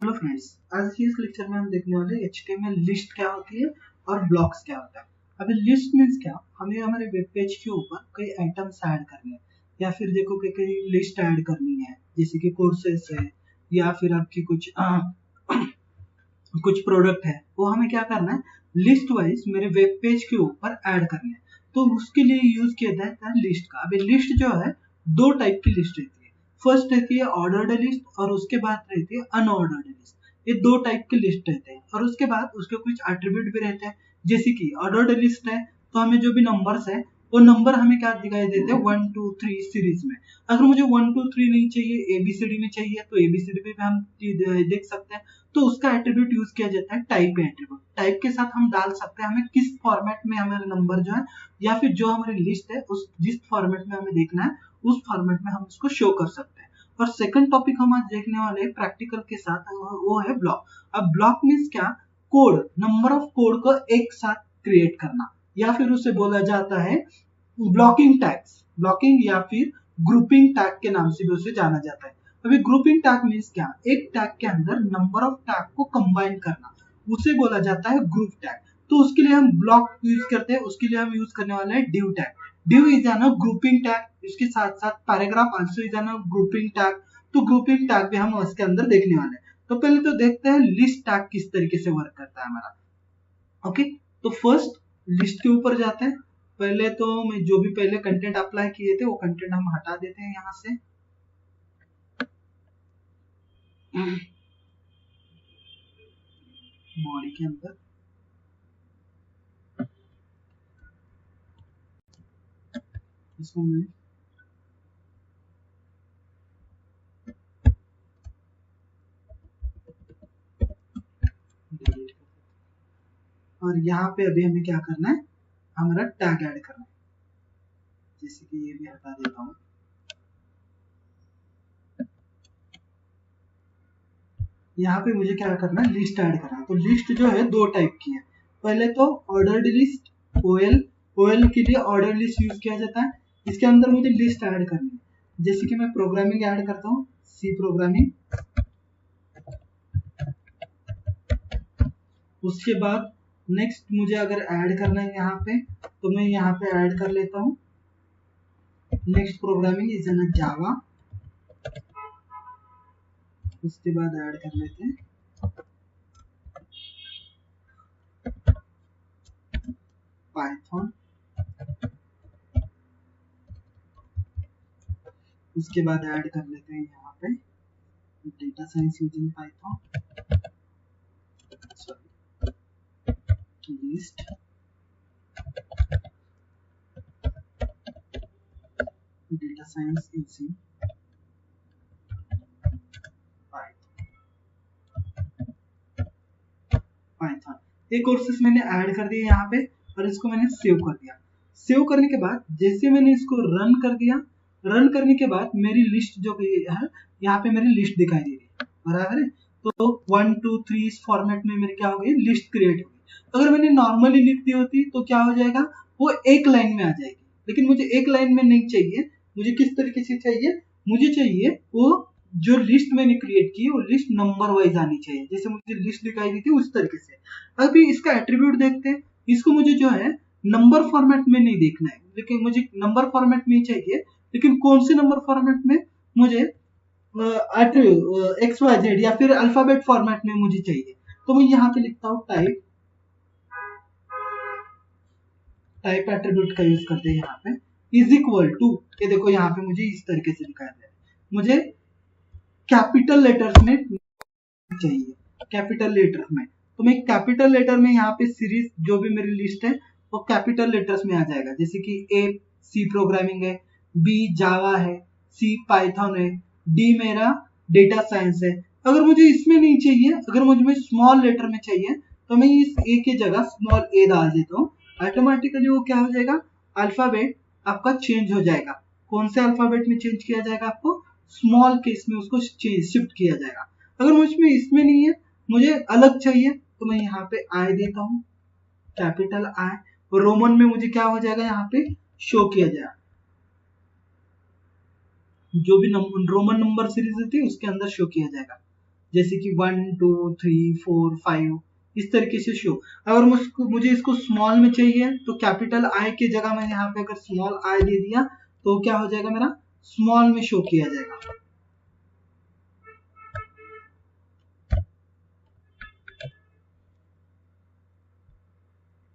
Hello friends, आज के इस लेक्चर में हम देखने वाले HTML लिस्ट क्या होती है और ब्लॉक्स क्या होता है। अभी लिस्ट मीन्स क्या, हमें हमारे वेब पेज के ऊपर कई आइटम्स ऐड करने हैं या फिर देखो कि कई लिस्ट ऐड करनी है, जैसे कि कोर्सेस है या फिर आपकी कुछ कुछ प्रोडक्ट है, वो हमें क्या करना है, लिस्ट वाइज मेरे वेब पेज के ऊपर ऐड करने हैं। तो उसके लिए यूज किया जाता है लिस्ट का। अभी लिस्ट जो है दो टाइप की लिस्ट रहती है। फर्स्ट रहती है ऑर्डर्ड लिस्ट और उसके बाद रहती है अनऑर्डर्ड लिस्ट। ये दो टाइप के लिस्ट रहते हैं और उसके बाद उसके कुछ एट्रीब्यूट भी रहते हैं। जैसे कि ऑर्डर्ड लिस्ट है तो हमें जो भी नंबर्स है वो नंबर हमें क्या दिखाई देते हैं, 1 2 3 सीरीज में। अगर मुझे 1 2 3 नहीं चाहिए, एबीसीडी में चाहिए, तो एबीसीडी पे भी हम देख सकते हैं। तो उसका एट्रीब्यूट यूज किया जाता है टाइप एट्रीब्यूट। टाइप के साथ हम डाल सकते हैं हमें किस फॉर्मेट में हमारे नंबर जो है या फिर जो हमारी लिस्ट है उस जिस फॉर्मेट में हमें देखना है उस फॉर्मेट में हम उसको शो कर सकते हैं। और सेकंड टॉपिक हम आज देखने वाले हैं प्रैक्टिकल के साथ, वो है ब्लॉक। अब ब्लॉक मीन्स क्या, कोड, नंबर ऑफ कोड को एक साथ क्रिएट करना, या फिर उसे बोला जाता है ब्लॉकिंग टैग्स। ब्लॉकिंग या फिर ग्रुपिंग टैग के नाम से भी उसे जाना जाता है। अभी ग्रुपिंग टैग मीन्स क्या, एक टैग के अंदर नंबर ऑफ टैग को कंबाइन करना, उसे बोला जाता है ग्रुप टैग। तो उसके लिए हम ब्लॉक यूज करते हैं, उसके लिए हम यूज करने वाले हैं div tag. div is an grouping tag, इसके साथ साथ paragraph also is an grouping tag. तो ग्रुपिंग टैग भी हम उसके अंदर देखने वाले हैं। तो पहले तो देखते हैं लिस्ट टैग किस तरीके से वर्क करता है हमारा। ओके, तो फर्स्ट लिस्ट के ऊपर जाते हैं। पहले तो मैं जो भी पहले कंटेंट अप्लाई किए थे वो कंटेंट हम हटा देते हैं यहाँ से। बॉडी के अंदर इसको मैं डिलीट कर, और यहाँ पे अभी हमें क्या करना है, हमारा टैग ऐड करना है। जैसे कि ये भी हटा देता हूँ। यहाँ पे मुझे क्या करना है, लिस्ट ऐड करना है। तो लिस्ट जो है दो टाइप की है। पहले तो ऑर्डर्ड लिस्ट, ओएल। ओएल के लिए ऑर्डर लिस्ट यूज किया जाता है। इसके अंदर मुझे लिस्ट ऐड करनी है। जैसे कि मैं प्रोग्रामिंग ऐड करता हूँ, सी प्रोग्रामिंग। उसके बाद नेक्स्ट मुझे अगर ऐड करना है यहाँ पे, तो मैं यहाँ पे ऐड कर लेता हूँ नेक्स्ट प्रोग्रामिंग इज एन जावा। उसके बाद ऐड कर लेते हैं पाइथन। उसके बाद ऐड कर लेते हैं यहाँ पे data science using Python, list, data science using Python. ये कोर्सेस मैंने ऐड कर दिए यहाँ पे और इसको मैंने सेव कर दिया। सेव करने के बाद जैसे मैंने इसको रन कर दिया, रन करने के बाद मेरी लिस्ट जो है यहाँ पे मेरी लिस्ट दिखाई दे रही है, बराबर है। तो 1 2 3 इस फॉर्मेट में मेरी क्या हो गई, लिस्ट क्रिएट हो गई। अगर मैंने नॉर्मली लिख दी होती तो क्या हो जाएगा, वो एक लाइन में आ जाएगी। लेकिन मुझे एक लाइन में नहीं चाहिए, मुझे किस तरीके से चाहिए, मुझे चाहिए वो जो लिस्ट मैंने क्रिएट की वो लिस्ट नंबर वाइज आनी चाहिए, जैसे मुझे लिस्ट दिखाई दी थी उस तरीके से। अभी इसका एट्रीब्यूट देखते हैं। इसको मुझे जो है नंबर फॉर्मेट में नहीं देखना है, लेकिन मुझे नंबर फॉर्मेट में ही चाहिए। लेकिन कौन से नंबर फॉर्मेट में, मुझे एक्स वाई जेड या फिर अल्फाबेट फॉर्मेट में मुझे चाहिए। तो मैं यहाँ पे लिखता हूँ टाइप। टाइप एट्रीब्यूट का यूज करते हैं यहाँ पे, इज इक्वल टू, ये देखो यहाँ पे मुझे इस तरीके से लिखा है, मुझे कैपिटल लेटर्स में चाहिए, कैपिटल लेटर में। तो मैं कैपिटल लेटर में यहाँ पे सीरीज जो भी मेरी लिस्ट है वो कैपिटल लेटर्स में आ जाएगा। जैसे कि ए सी प्रोग्रामिंग है, बी जावा है, सी पाइथन है, डी मेरा डेटा साइंस है। अगर मुझे इसमें नहीं चाहिए, अगर मुझे स्मॉल लेटर में चाहिए, तो मैं इस ए की जगह स्मॉल ए डाल देता हूँ। ऑटोमेटिकली वो क्या हो जाएगा, अल्फाबेट आपका चेंज हो जाएगा। कौन से अल्फाबेट में चेंज किया जाएगा, आपको स्मॉल केस में उसको शिफ्ट किया जाएगा। अगर मुझमें इसमें नहीं है, मुझे अलग चाहिए, तो मैं यहाँ पे आई देता हूँ, कैपिटल आई। और रोमन में मुझे क्या हो जाएगा, यहाँ पे शो किया जाएगा। जो भी रोमन नंबर सीरीज होती है उसके अंदर शो किया जाएगा। जैसे कि 1 2 3 4 5 इस तरीके से शो। अगर मुझे इसको स्मॉल में चाहिए तो कैपिटल आई की जगह मैं यहाँ पे अगर स्मॉल आई दे दिया तो क्या हो जाएगा, मेरा स्मॉल में शो किया जाएगा।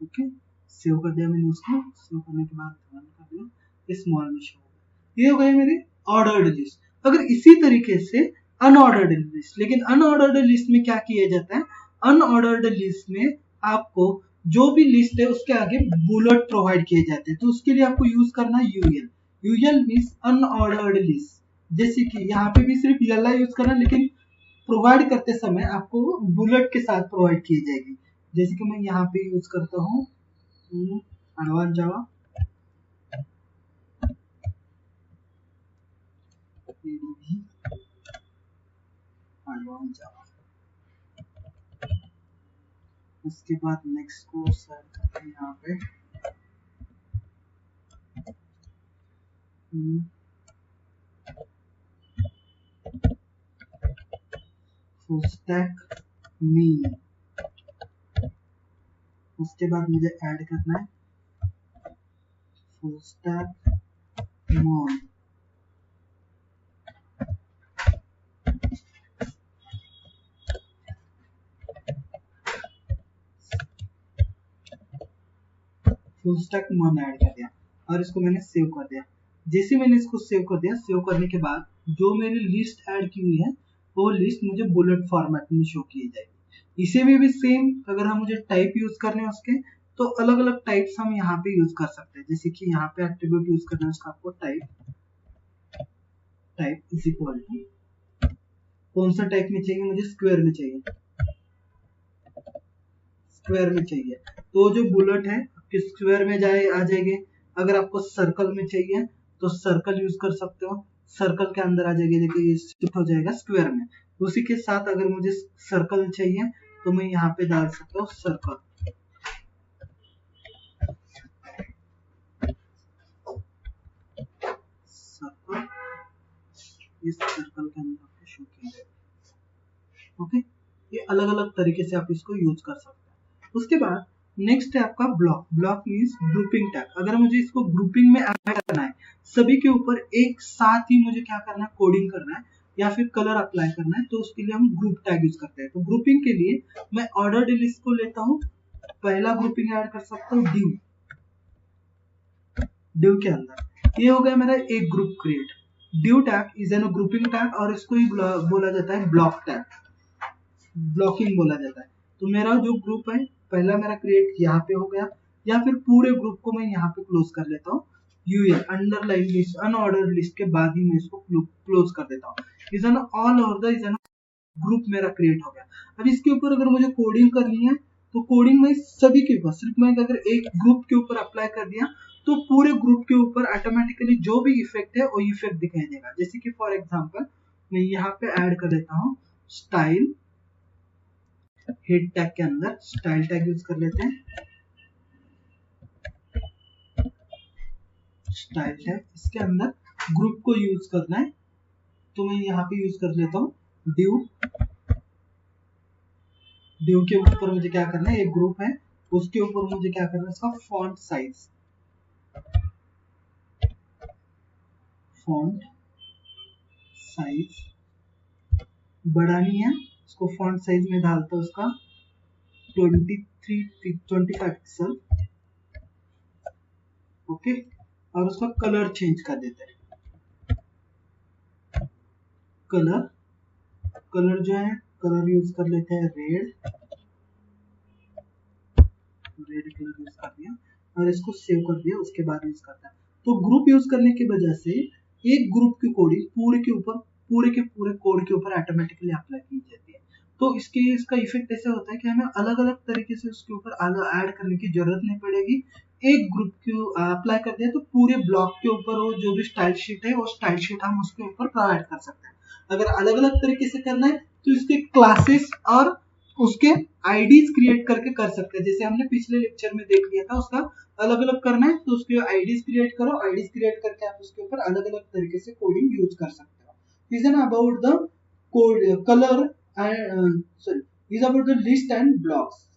ओके, सेव कर दिया मैंने उसको। सेव करने के बाद रन कर दिया, ये स्मॉल में शो हो गया। ये हो गई मेरी ऑर्डर्ड लिस्ट। अगर इसी तरीके से अनऑर्डर्ड लिस्ट, लेकिन अनऑर्डर्ड लिस्ट में क्या किया जाता है, अनऑर्डर्ड लिस्ट में आपको जो भी लिस्ट है उसके आगे बुलेट प्रोवाइड किए जाते हैं। तो उसके लिए आपको यूज करना है UL. UL means unordered list. जैसे कि यहाँ पे भी सिर्फ यल यूज करना, लेकिन प्रोवाइड करते समय आपको बुलेट के साथ प्रोवाइड की जाएगी। जैसे कि मैं यहाँ पे यूज करता हूँ एडवांस जावा, एडवांस जावा। उसके बाद नेक्स्ट को सर्च करते हैं यहाँ पे फुल स्टैक मीन। उसके बाद मुझे ऐड करना है फुल स्टैक मोन। फुल स्टैक मोन ऐड कर दिया और इसको मैंने सेव कर दिया। जैसे मैंने इसको सेव कर दिया, सेव करने के बाद जो मेरी लिस्ट ऐड की हुई है वो लिस्ट मुझे बुलेट फॉर्मेट में शो की जाएगी। इसे में भी सेम, अगर हम मुझे टाइप यूज करने हैं उसके, तो अलग अलग टाइप्स हम यहाँ पे यूज कर सकते हैं। जैसे कि यहाँ पे एट्रीब्यूट यूज करना है उसका, आपको टाइप इज इक्वल टू कौन सा टाइप में चाहिए, मुझे स्क्वायर में चाहिए, स्क्वायर में चाहिए तो जो बुलेट है आपके स्क्वायर में आ जाएंगे। अगर आपको सर्कल में चाहिए तो सर्कल यूज कर सकते हो, सर्कल के अंदर आ जाएगी। देखिए ये शिफ्ट हो जाएगा स्क्वायर में। उसी के साथ अगर मुझे सर्कल चाहिए तो मैं यहाँ पे डाल सकता हूँ सर्कल। सर्कल इस सर्कल के अंदर आपको शो किया जाएगा। ओके, ये अलग अलग तरीके से आप इसको यूज कर सकते हैं। उसके बाद नेक्स्ट है आपका block. Block means grouping tag. अगर मुझे इसको ग्रुपिंग में ऐड करना है, सभी के ऊपर एक साथ ही मुझे क्या करना है, कोडिंग करना है या फिर कलर अप्लाई करना है, तो उसके लिए हम ग्रुप टैग यूज करते हैं। तो ग्रुपिंग के लिए मैं ऑर्डर्ड लिस्ट को लेता हूँ, पहला ग्रुपिंग ऐड कर सकता हूँ डिव। डिव के अंदर ये हो गया मेरा एक group create. Div tag is an grouping tag और इसको ही बोला जाता है ब्लॉक टैग, ब्लॉकिंग बोला जाता है। तो मेरा जो ग्रुप है पहला मेरा क्रिएट यहाँ पे हो गया, या फिर पूरे ग्रुप को मैं यहाँ पे क्लोज कर लेता हूँ UL underline list unordered list के बाद ही मैं इसको क्लोज कर देता हूँ। Is an all over the is an group मेरा क्रिएट हो गया। अब इसके ऊपर अगर मुझे कोडिंग करनी है तो कोडिंग में सभी के ऊपर, सिर्फ मैं अगर एक ग्रुप के ऊपर अप्लाई कर दिया तो पूरे ग्रुप के ऊपर ऑटोमेटिकली जो भी इफेक्ट है वो इफेक्ट दिखाई देगा। जैसे कि फॉर एग्जांपल मैं यहाँ पे ऐड कर देता हूँ स्टाइल, हेड टैग के अंदर स्टाइल टैग यूज कर लेते हैं। स्टाइल टैग इसके अंदर ग्रुप को यूज करना है तो मैं यहाँ पे यूज कर लेता हूँ डिव। डिव के ऊपर मुझे क्या करना है, एक ग्रुप है उसके ऊपर मुझे क्या करना है, इसका फॉन्ट साइज, फॉन्ट साइज बढ़ानी है। इसको फॉन्ट साइज में डालता हूँ उसका 25 पिक्सल। ओके, और उसका कलर चेंज कर देते हैं। कलर जो है कलर यूज कर लेते हैं रेड कलर यूज कर दिया और इसको सेव कर दिया। उसके बाद यूज करता है। तो ग्रुप यूज करने की वजह से एक ग्रुप की कोडिंग पूरे के पूरे कोड के ऊपर ऑटोमेटिकली अप्लाई की जाती है। तो इसका इफेक्ट ऐसे होता है कि हमें अलग अलग तरीके से उसके ऊपर ऐड करने की जरूरत नहीं पड़ेगी। एक ग्रुप को अप्लाई कर दिया तो पूरे ब्लॉक के ऊपर वो जो भी स्टाइल शीट है वो स्टाइल शीट हम उसके ऊपर प्रोवाइड कर सकते हैं। अगर अलग अलग तरीके से करना है तो इसके क्लासेस और उसके आईडीज क्रिएट करके कर सकते हैं। जैसे हमने पिछले लेक्चर में देख लिया था, उसका अलग अलग करना है तो उसके आईडीज क्रिएट करो, आईडीज क्रिएट करके आप उसके ऊपर अलग अलग तरीके से कोडिंग यूज कर सकते हो। Reason about the code colour and sorry is about the list and blocks.